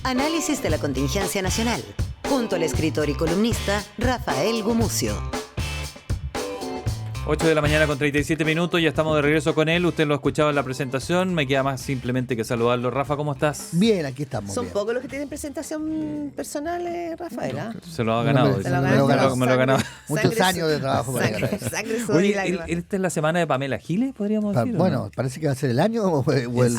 Análisis de la contingencia nacional, junto al escritor y columnista Rafael Gumucio. 8 de la mañana con 37 minutos, ya estamos de regreso con él. Usted lo ha escuchado en la presentación, me queda más simplemente que saludarlo. Rafa, ¿cómo estás? Bien, aquí estamos. Son bien. pocos los que tienen presentación personal, Rafaela. Se lo ha ganado. Se lo ha ganado. Muchos años de trabajo para ganar. Sangre, sudor y lágrimas. ¿Esta es la semana de Pamela Giles, podríamos decir? Bueno, ¿no? parece que va a ser el año o el...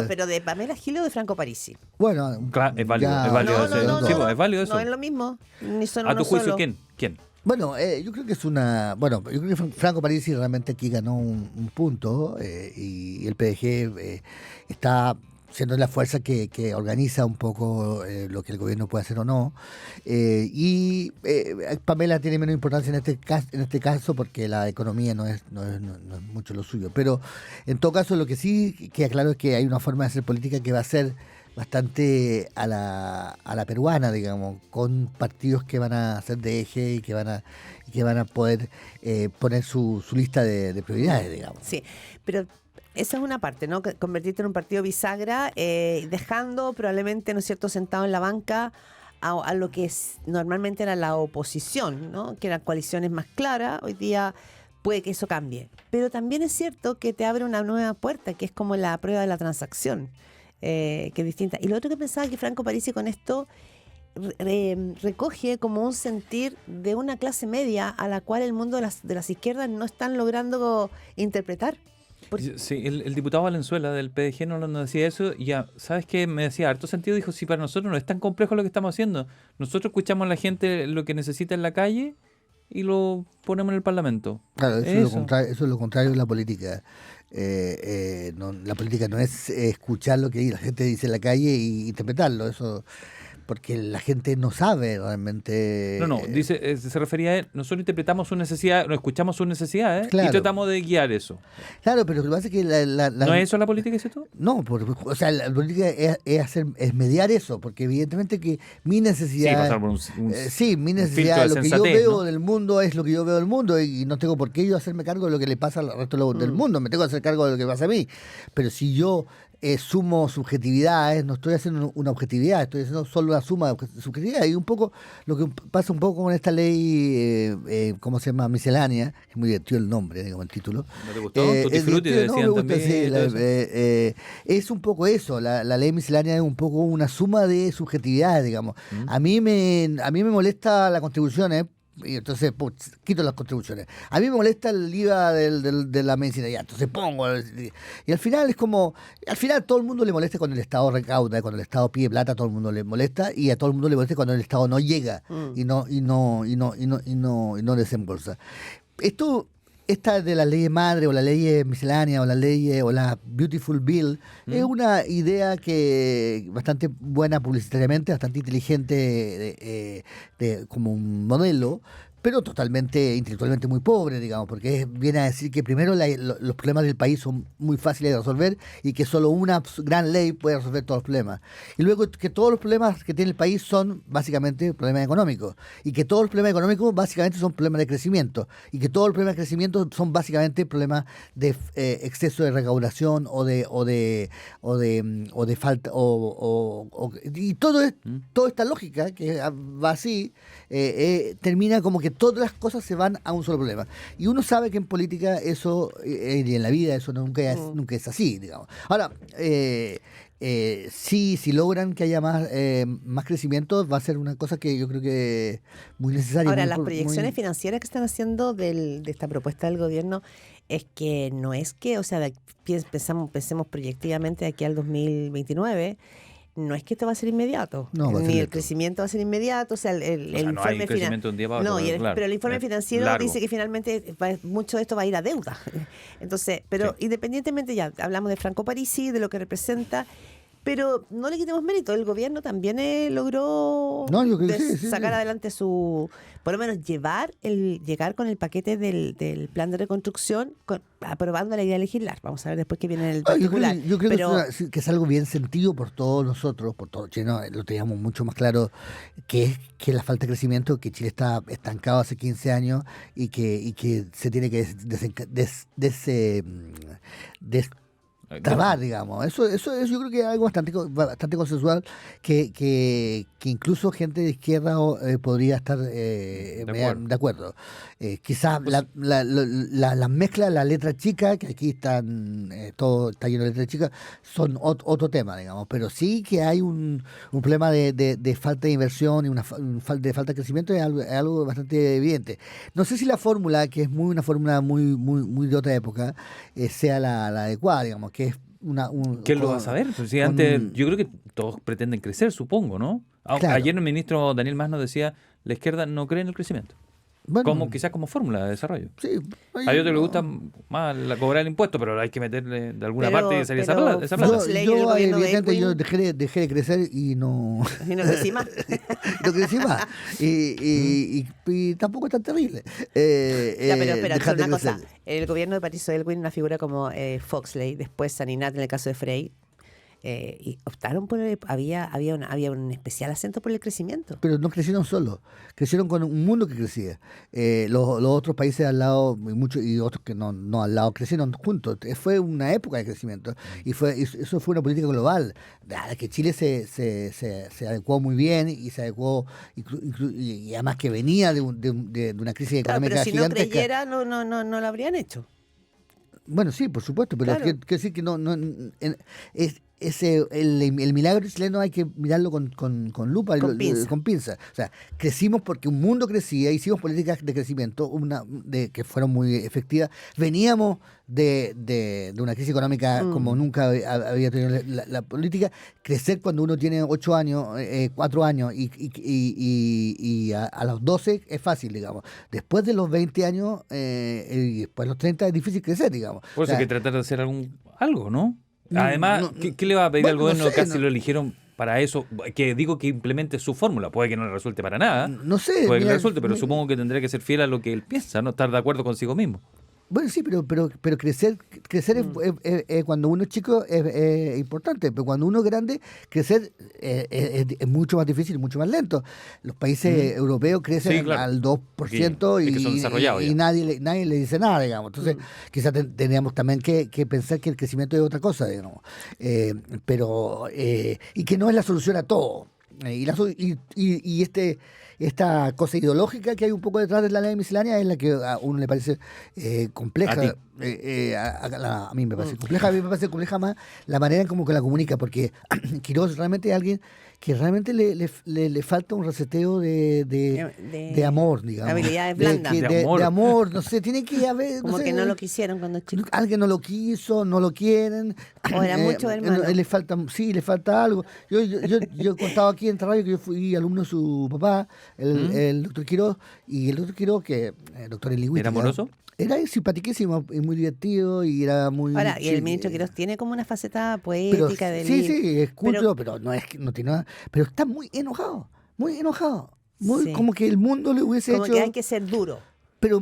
Pero de Pamela Giles o de Franco Parisi. Bueno, Claro, es válido. ya- Es válido No, sí, pues, es válido eso. No es lo mismo, ni son A uno tu juicio, solo. ¿quién? Bueno, yo creo que es una... Bueno, yo creo que Franco Parisi realmente aquí ganó un punto y el PDG está siendo la fuerza que organiza un poco lo que el gobierno puede hacer o no. Y Pamela tiene menos importancia en este caso porque la economía no es mucho lo suyo. Pero en todo caso lo que sí queda claro es que hay una forma de hacer política que va a ser bastante a la peruana, digamos, con partidos que van a ser de eje y que van a poder poner su lista de prioridades, digamos. Sí, pero esa es una parte, ¿no? Convertirte en un partido bisagra, dejando probablemente, ¿no es cierto?, sentado en la banca a lo que normalmente era la oposición, ¿no? Que eran coaliciones más claras. Hoy día puede que eso cambie. Pero también es cierto que te abre una nueva puerta, que es como la prueba de la transacción. Que es distinta. Y lo otro que pensaba que Franco Parisi con esto recoge como un sentir de una clase media a la cual el mundo de las izquierdas no están logrando interpretar. Sí, el diputado Valenzuela del PDG nos decía eso y ya, ¿sabes qué? Me decía harto sentido, dijo, sí, para nosotros no es tan complejo lo que estamos haciendo. Nosotros escuchamos a la gente lo que necesita en la calle y lo ponemos en el Parlamento. Claro, eso es lo contrario de la política. La política no es escuchar lo que la gente dice en la calle y interpretarlo, eso porque la gente no sabe realmente. No, dice, se refería a él, nosotros interpretamos su necesidad, no escuchamos sus necesidades Claro. y tratamos de guiar eso. Claro, pero lo que pasa es que ¿No es eso la política, dices tú? No, o sea, la política es mediar eso, porque evidentemente que mi necesidad... Sí, pasar por mi un necesidad, filtro de lo que sensatez, yo veo ¿no? del mundo es lo que yo veo del mundo y no tengo por qué yo hacerme cargo de lo que le pasa al resto del mundo, me tengo que hacer cargo de lo que pasa a mí. Pero si yo sumo subjetividades, no estoy haciendo una objetividad, estoy haciendo solo una suma de subjetividades. Y un poco lo que pasa un poco con esta ley, ¿cómo se llama? Miscelánea, es muy divertido el nombre, digamos, el título. ¿No te gustó? Tutti Frutti decían me gusta, también. sí, es un poco eso, la ley miscelánea es un poco una suma de subjetividades, digamos. A mí me molesta la contribución, y entonces quito las contribuciones. A mí me molesta el IVA de la medicina, ya, entonces pongo. Y al final es como, al final todo el mundo le molesta cuando el Estado recauda, cuando el Estado pide plata, a todo el mundo le molesta, y a todo el mundo le molesta cuando el Estado no llega y no desembolsa. Esta de la ley madre o la ley miscelánea o la ley o la Beautiful Bill es una idea que bastante buena publicitariamente, bastante inteligente como un modelo, pero totalmente intelectualmente muy pobre, digamos, porque viene a decir que primero los problemas del país son muy fáciles de resolver y que solo una gran ley puede resolver todos los problemas. Y luego que todos los problemas que tiene el país son básicamente problemas económicos y que todos los problemas económicos básicamente son problemas de crecimiento y que todos los problemas de crecimiento son básicamente problemas de exceso de recaudación o de falta y toda esta lógica que va así termina como que todas las cosas se van a un solo problema. Y uno sabe que en política eso, y en la vida eso nunca es así, digamos. Ahora, si logran que haya más crecimiento, va a ser una cosa que yo creo que es muy necesaria. Ahora, las proyecciones financieras que están haciendo de esta propuesta del gobierno es que no es que, o sea, pensemos proyectivamente de aquí al 2029. No es que esto va a ser inmediato, ni el crecimiento va a ser inmediato, o sea, el no hay informe crecimiento de un día para otro, claro. Pero el informe financiero Largo. dice que finalmente mucho de esto va a ir a deuda. Entonces, pero Sí. Independientemente, ya hablamos de Franco Parisi, de lo que representa, pero no le quitemos mérito, el gobierno también logró yo creo que sí, sacar adelante por lo menos llegar con el paquete del plan de reconstrucción, aprobando la idea de legislar. Vamos a ver después qué viene en el particular. Yo creo que es algo bien sentido por todos nosotros, por todos los chilenos, lo teníamos mucho más claro, que es que la falta de crecimiento, que Chile está estancado hace 15 años y que se tiene que trabar, digamos. Eso yo creo que es algo bastante consensual que incluso gente de izquierda podría estar de acuerdo. Quizás las mezclas, la letra chica, que aquí están todo está lleno de letra chica, son otro tema, digamos. Pero sí que hay un problema de falta de inversión y de falta de crecimiento, es algo bastante evidente. No sé si la fórmula, que es una fórmula muy de otra época, sea la adecuada, digamos, que es ¿Quién lo va a saber? Pues si antes, yo creo que todos pretenden crecer, supongo, ¿no? Claro. Ayer el ministro Daniel Mas nos decía, la izquierda no cree en el crecimiento. Bueno, Quizás como fórmula de desarrollo. sí, A ellos les gusta más cobrar el impuesto, pero hay que meterle de alguna Pero- parte y salir esa pero plata. Esa plata. Fox Ley, el gobierno de evidentemente, yo Edwin. dejé de crecer y no... Y no crecí más. no crecí más. Y tampoco es tan terrible. Ya, pero espera, dejar de una cosa. crecer. El gobierno de Patricio Elwin, una figura como Foxley, después Saninat en el caso de Frey, y optaron por había un especial acento por el crecimiento. Pero no crecieron solos, crecieron con un mundo que crecía. Los otros países al lado, y otros que no al lado, crecieron juntos. Fue una época de crecimiento. Y eso fue una política global, a la que Chile se adecuó muy bien y se adecuó, y además que venía de una crisis Claro, económica pero si no gigantesca. creyera, no lo habrían hecho. Bueno, sí, por supuesto, pero Claro. quiero decir que el milagro chileno hay que mirarlo con lupa, Con pinza. con pinza. O sea, crecimos porque un mundo crecía, hicimos políticas de crecimiento que fueron muy efectivas. Veníamos de una crisis económica como nunca había tenido la política. Crecer cuando uno tiene 8 años, 4 años y a los 12 es fácil, digamos. Después de los 20 años y después de los 30 es difícil crecer, digamos. Por eso O sea, hay que tratar de hacer algo, ¿no? Además, no, ¿qué le va a pedir al bueno, no gobierno sé, casi lo eligieron para eso? Que digo que implemente su fórmula. Puede que no le resulte para nada. no sé. Puede que mira, le resulte, pero supongo que tendría que ser fiel a lo que él piensa, no estar de acuerdo consigo mismo. Bueno, sí, pero crecer cuando uno es chico es importante, pero cuando uno es grande, crecer es mucho más difícil y mucho más lento. Los países europeos crecen Sí, claro. al 2% Porque es que son desarrollados y ya. nadie le dice nada, digamos. Entonces, quizás tendríamos también que pensar que el crecimiento es otra cosa, digamos. Y que no es la solución a todo. Esta cosa ideológica que hay un poco detrás de la ley miscelánea es la que a uno le parece compleja. A ti. A mí me parece compleja, a mí me parece compleja más la manera en cómo que la comunica, porque Quirós realmente es alguien que realmente le falta un reseteo de amor, digamos. Habilidades blandas. De amor, no sé, tiene que haber... Como no sé, que no lo quisieron cuando chico. alguien no lo quiso, no lo quieren. O era mucho hermano. Le falta algo. Yo he contado aquí en esta radio que yo fui alumno de su papá, el doctor Quirós, y el doctor Quirós, que doctor en lingüística. ¿Era amoroso? Era simpaticísimo y muy divertido y era muy... Ahora, y el sí, ministro Quirós tiene como una faceta pero, poética de sí, es culto, pero no tiene nada. Pero está muy enojado. Sí. Como que el mundo le hubiese como hecho... que hay que ser duro. Pero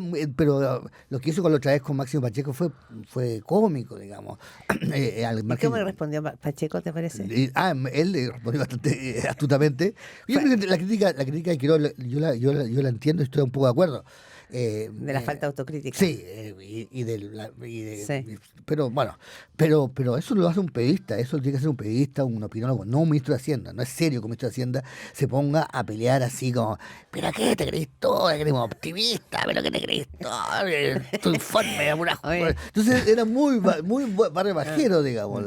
lo que hizo con la otra vez con Máximo Pacheco fue cómico, digamos. Al ¿Y margen- cómo le respondió Pacheco, te parece? Él le respondió bastante astutamente. Yo creo que la crítica de Quirós, yo la entiendo y estoy un poco de acuerdo. De la falta de autocrítica. Sí, Sí. pero bueno, pero eso lo hace un periodista, eso lo tiene que hacer un periodista, un opinólogo, no un ministro de Hacienda. No es serio que un ministro de Hacienda se ponga a pelear así como, ¿pero qué te crees todo? ¿Eres optimista? ¿Pero qué te crees todo? Tu informe es una Oye. Entonces era muy barrio bajero, digamos.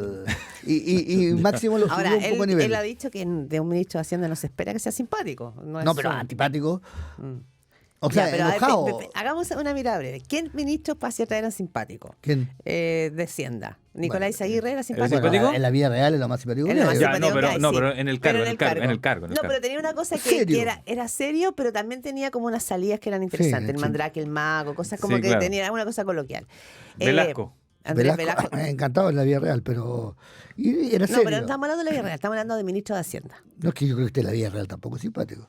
Y Máximo lo subió Ahora, un poco a nivel. él ha dicho que de un ministro de Hacienda no se espera que sea simpático. No, No, es pero un- antipático. Mm. O sea, Ya, pero a ver, enojado. hagamos una mirada breve. ¿Quién ministro para cierta era simpático? ¿Quién? De Hacienda. Nicolás Aguirre era simpático. Bueno, simpático? En la vida real es lo más simpático. Es que lo más hay. Ya, simpático que hay, pero sí. en el Pero cargo, en el cargo. No, pero tenía una cosa Serio. que era serio, pero también tenía como unas salidas que eran interesantes. El sí. Mandrake, el mago, cosas como Sí, que claro. tenía una cosa coloquial. Velasco. Andrés Velasco. Encantado en la vida real, pero. Y era No, serio. pero no estamos hablando de la vida real, estamos hablando de ministro de Hacienda. No es que yo creo que usted en la vida real tampoco es simpático.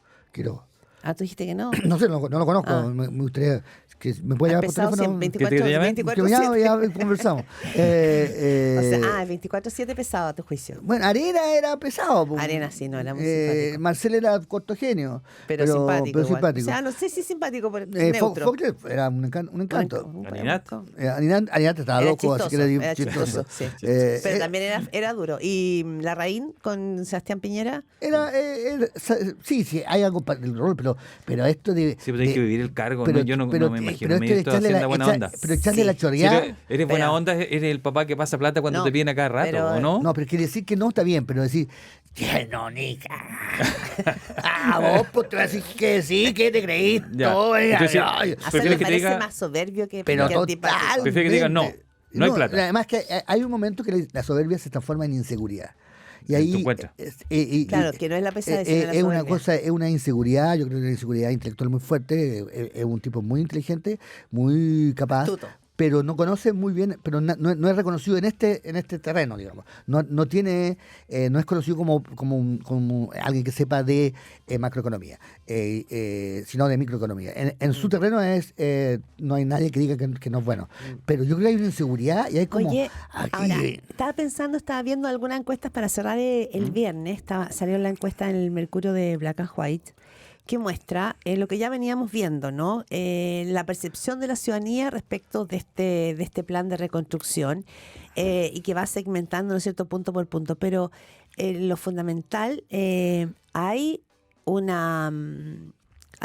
Ah, tú dijiste que no. No sé, no lo conozco. Ah. Me gustaría que me pueda llamar por Pesado teléfono. 24, ¿Que te llamen? 24, Que me llame, 7. ya conversamos. O sea, 24/7 pesado a tu juicio. Bueno, Arena era pesado. po. Arena sí, no era muy simpático. Marcel era cortogenio. Pero simpático. Pero igual. simpático. O sea, no sé si simpático, pero Fo- neutro. Fokker era un encanto. Aninat. Aninat estaba Era loco, así que era chistoso. sí. Eh, Pero eh, también era duro. ¿Y Larraín con Sebastián Piñera? sí, hay algo para el rol, pero esto de. Sí, pero hay que vivir el cargo. pero- ¿no? Yo no, pero- no me imagino. pero Me esto de estoy echarle haciendo buena onda. pero echarle Sí. la Si choreada. eres buena Pero- onda, eres el papá que pasa plata cuando No, te viene a cada rato, pero- ¿o no? No, pero quiere decir que no está bien, pero decir, no, nica. Vos, pues te vas a decir que sí, que te creí. Ya. Todo, Entonces, ay, ¿prefieres Hacerle que te parece diga- más soberbio que pero que antipático. total. Prefiero que digan no, no hay plata. Además que hay un momento que la soberbia se transforma en inseguridad. Y En ahí tu cuenta. Claro, que no es la pesadez, sino la es una soberbia. cosa, es una inseguridad, yo creo que una inseguridad intelectual muy fuerte, es un tipo muy inteligente, muy capaz, Astuto. pero no conoce muy bien, pero no es reconocido en este terreno, digamos. No tiene, no es conocido como alguien que sepa de macroeconomía, sino de microeconomía. En su terreno no hay nadie que diga que no es bueno. Pero yo creo que hay una inseguridad y hay como Oye, aquí, ahora, estaba viendo algunas encuestas para cerrar el viernes, salió la encuesta en el Mercurio de Black and White, que muestra lo que ya veníamos viendo, ¿no? La percepción de la ciudadanía respecto de este plan de reconstrucción y que va segmentando, ¿no es cierto?, punto por punto. Pero lo fundamental, hay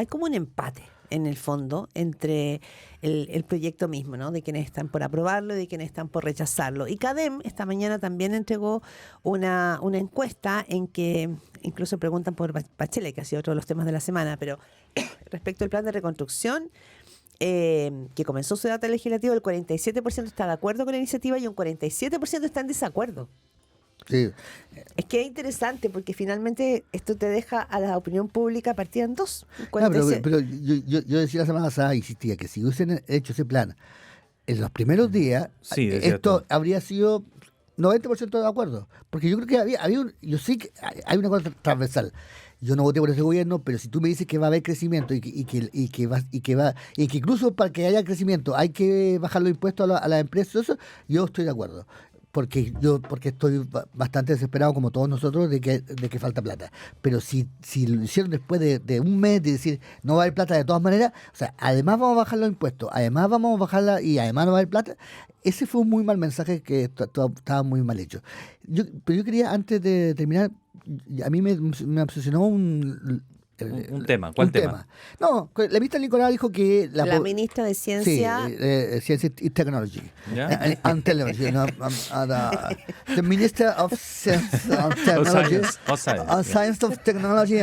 como un empate en el fondo entre el proyecto mismo, ¿no? De quienes están por aprobarlo y de quienes están por rechazarlo. Y CADEM esta mañana también entregó una encuesta en que incluso preguntan por Bachelet, que ha sido otro de los temas de la semana, pero respecto al plan de reconstrucción, que comenzó su debate legislativo, el 47% está de acuerdo con la iniciativa y un 47% está en desacuerdo. sí. Es que es interesante porque finalmente esto te deja a la opinión pública partida en dos. No, 47. pero yo decía la semana pasada, insistía, que si hubiesen hecho ese plan en los primeros días, Sí, decía esto tú. habría sido 90% de acuerdo. Porque yo creo que yo sé que hay una cosa transversal. Yo no voté por ese gobierno, pero si tú me dices que va a haber crecimiento y que incluso para que haya crecimiento hay que bajar los impuestos a las empresas, eso, yo estoy de acuerdo. Porque estoy bastante desesperado, como todos nosotros, de que falta plata. Pero si lo hicieron después de un mes de decir no va a haber plata de todas maneras, o sea, además vamos a bajar los impuestos, además vamos a bajarla y además no va a haber plata, ese fue un muy mal mensaje que estaba muy mal hecho. Pero yo quería, antes de terminar, a mí me obsesionó un tema. ¿Cuál tema? No, la ministra Nicolás dijo que La ministra de Ciencia. Sí, Science and Technology. ¿Ya? And Technology. No, the Minister of Science and Technology. Science. Of Technology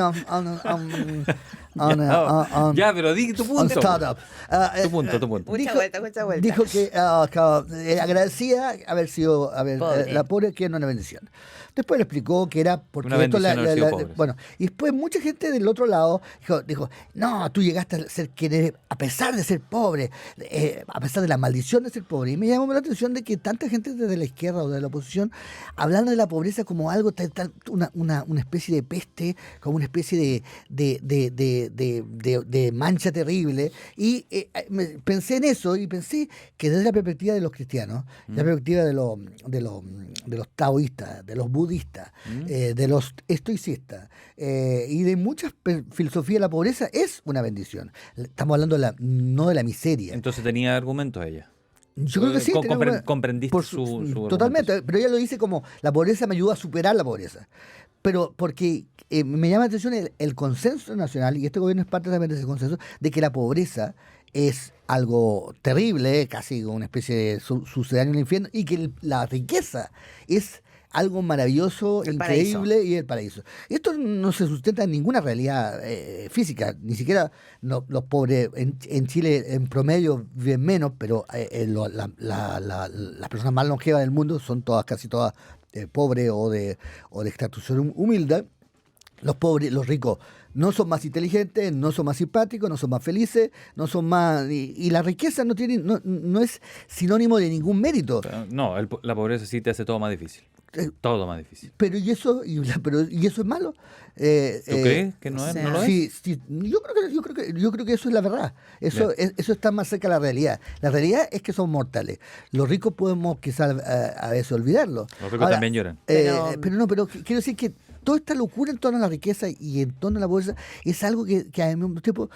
Ya, pero di tu on punto. startup. Tu punto. Mucha vuelta. Dijo que agradecía Pobre. la pobre que era una bendición. Después le explicó que era porque Una bendición haber sido pobres. bueno, y después mucha gente del otro lado dijo, no, tú llegaste a ser quien eres a pesar de ser pobre, a pesar de la maldición de ser pobre. Y me llamó la atención de que tanta gente desde la izquierda o de la oposición, hablando de la pobreza como algo, una especie de peste, como una especie de mancha terrible. Y pensé en eso y pensé que desde la perspectiva de los cristianos, la perspectiva de los taoístas, de los budistas, de los estoicistas y de muchas filosofías de la pobreza, es una bendición. Estamos hablando no de la miseria. Entonces tenía argumentos ella. Yo creo que sí. Comprendiste su totalmente, argumento. pero ella lo dice como la pobreza me ayuda a superar la pobreza. Pero porque me llama la atención el consenso nacional, y este gobierno es parte también de ese consenso, de que la pobreza es algo terrible, casi una especie de sucedáneo del infierno, y que la riqueza es algo maravilloso, El increíble paraíso. y el paraíso. Esto no se sustenta en ninguna realidad física, ni siquiera los pobres en Chile en promedio viven menos, pero las personas más longevas del mundo son casi todas pobres o de extracción humilde. Los pobres, los ricos no son más inteligentes, no son más simpáticos, no son más felices, no son más... Y la riqueza no es sinónimo de ningún mérito. No, la pobreza sí te hace todo más difícil. Todo más difícil. Pero ¿y eso es malo? ¿Tú crees que no, o sea, no lo es? Sí, sí, yo creo que eso es la verdad. Eso está más cerca de la realidad. La realidad es que son mortales. Los ricos podemos quizás a veces olvidarlo. Los ricos también lloran. Pero quiero decir que toda esta locura en torno a la riqueza y en torno a la pobreza es algo que al mismo tiempo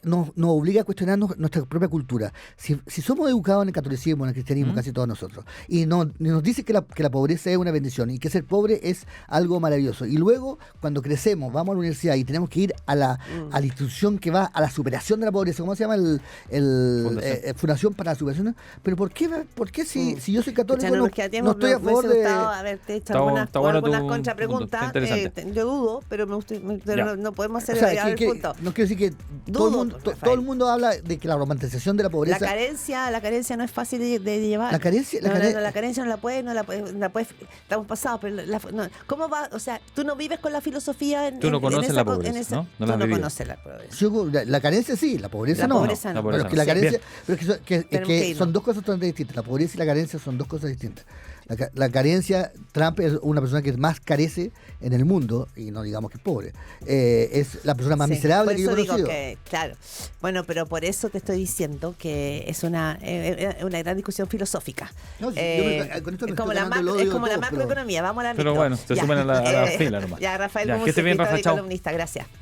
nos obliga a cuestionarnos nuestra propia cultura. Si somos educados en el catolicismo, en el cristianismo, casi todos nosotros, y nos dice que la pobreza es una bendición y que ser pobre es algo maravilloso, y luego cuando crecemos, vamos a la universidad y tenemos que ir a la institución que va a la superación de la pobreza, ¿cómo se llama? Fundación para la Superación. Pero ¿por qué si yo soy católico no estoy a favor de... haberte hecho Está bueno algunas tu contrapreguntas. punto, está interesante. Yo dudo, pero no podemos hacer O sea, el punto. no quiero decir que todo el mundo habla de que la romantización de la pobreza... La carencia no es fácil de llevar. La carencia no la puedes, estamos pasados, pero ¿cómo va? O sea, tú no vives con la filosofía Tú no conoces la pobreza, ¿no? Tú la has no vivido. conoces la pobreza. La carencia sí, la pobreza La no. pobreza no. Pero es que no. la carencia, Bien. pero es que Tenemos que irnos. son dos cosas totalmente distintas. La pobreza y la carencia son dos cosas distintas. La carencia, Trump es una persona que más carece en el mundo, y no digamos que es pobre. Es la persona más miserable que yo he conocido. Claro. Bueno, pero por eso te estoy diciendo que es una gran discusión filosófica. No, sí, con esto me Es como estoy ganando el odio es de como la todos, pero- macroeconomía. Vamos a la Pero micro. bueno, se sumen a la fila nomás. Ya, Rafael, Ya, como que esté bien, Rafa, escritor y chao. columnista, gracias.